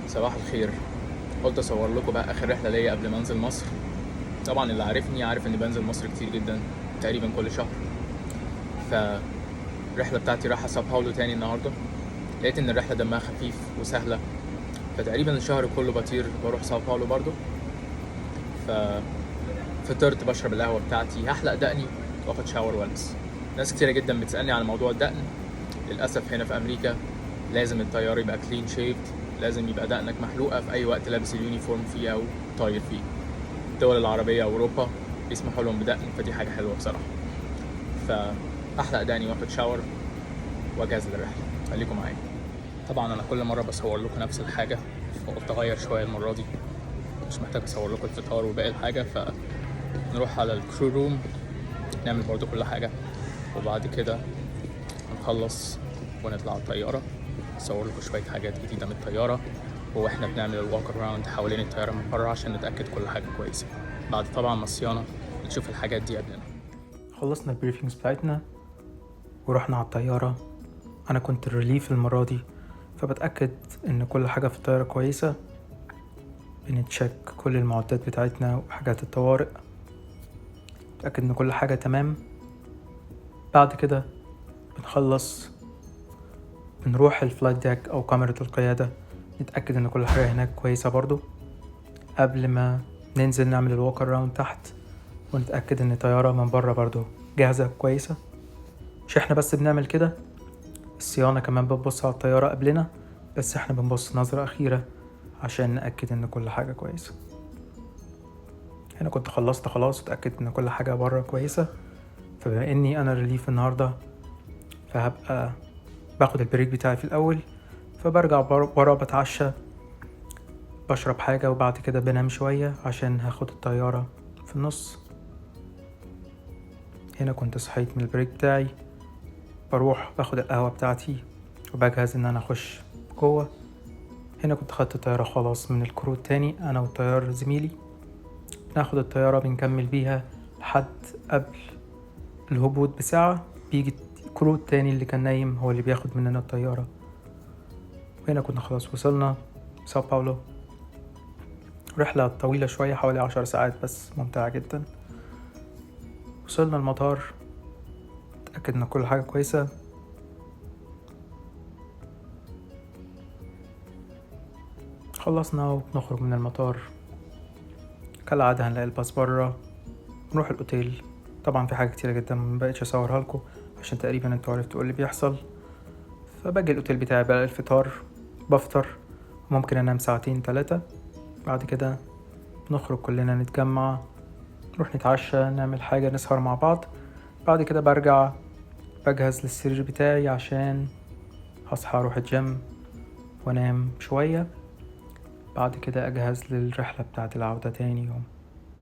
صباح الخير. قلت اصور لكم بقى اخر رحله ليا قبل ما انزل مصر. طبعا اللي عارفني عارف اني بنزل مصر كتير جدا، تقريبا كل شهر. فالرحله بتاعتي رايحه ساو باولو تاني النهارده. لقيت ان الرحله دمها خفيف وسهله، فتقريبا الشهر كله بطير بروح ساو باولو برضو. ففطرت بشرب القهوه بتاعتي، هحلق دقني واخد شاور والبس. ناس كتيره جدا بتسالني على موضوع الدقن. للاسف هنا في امريكا لازم الطيار يبقى كلين شيفد، لازم يبقى دقنك محلوقه في اي وقت لابس اليونيفورم فيه او طاير فيه. الدول العربية أوروبا بيسمحوا لهم بدقن، فدي حاجة حلوة بصراحة. فأحلق دقني وآخد شاور وأجهز للرحلة. خليكم معايا. طبعا أنا كل مرة بصور لكم نفس الحاجة، فقلت أغير شوية المرة دي. مش محتاج أصور لكم الفطار وباقي الحاجة، فنروح على الكرو روم نعمل برضو كل حاجة، وبعد كده نخلص ونطلع على الطيارة. أصور لكم شوية حاجات جديدة من الطيارة واحنا بنعمل الوالك اراوند حوالين الطيارة من بره عشان نتأكد كل حاجة كويسة. بعد طبعا ما الصيانة نشوف الحاجات دي قبلنا. خلصنا البريفنجز بتاعتنا ورحنا على الطيارة. أنا كنت الريليف المرة دي، فبتأكد إن كل حاجة في الطيارة كويسة. بنتشيك كل المعدات بتاعتنا وحاجات الطوارئ، بتأكد إن كل حاجة تمام. بعد كده بنخلص بنروح الفلايت ديك أو كاميرا القيادة، نتأكد إن كل حاجة هناك كويسة برضو قبل ما ننزل نعمل الووك اراوند تحت، ونتأكد إن الطيارة من بره برضو جاهزة كويسة. مش احنا بس بنعمل كده، الصيانة كمان بتبص على الطيارة قبلنا، بس احنا بنبص نظرة أخيرة عشان نأكد إن كل حاجة كويسة. هنا كنت خلصت خلاص وتأكد إن كل حاجة بره كويسة. فبما إني أنا ريليف النهاردة، فهبقى باخد البريك بتاعي في الأول، فبرجع ورا بتعشى، بشرب حاجة، وبعد كده بنام شوية عشان هاخد الطيارة في النص. هنا كنت صحيت من البريك بتاعي، بروح باخد القهوة بتاعتي وبجهز إن أنا أخش جوه. هنا كنت خدت الطيارة خلاص من الكرو التاني، أنا والطيار زميلي. ناخد الطيارة بنكمل بيها لحد قبل الهبوط بساعة، بيجي الكرو التاني اللي كان نايم هو اللي بياخد مننا الطيارة. وهنا كنا خلاص وصلنا ساو باولو. رحلة طويلة شوية، حوالي 10 ساعات، بس ممتعة جدا. وصلنا المطار، تأكد ان كل حاجة كويسة. خلصنا وبنخرج من المطار. كالعادة هنلاقي الباص برا، نروح الأوتيل. طبعا في حاجة كتيرة جدا مبقتش أصورها لكم عشان تقريبا انتوا عرفتوا اللي بيحصل. فباجي الأوتيل بتاعي بقى الفطار، بفطر، ممكن أنام 2-3 ساعات. بعد كده نخرج كلنا نتجمع، نروح نتعشى، نعمل حاجة، نسهر مع بعض. بعد كده برجع بجهز للسرير بتاعي عشان هصحى أروح الجيم وانام شوية. بعد كده أجهز للرحلة بتاعت العودة تاني يوم.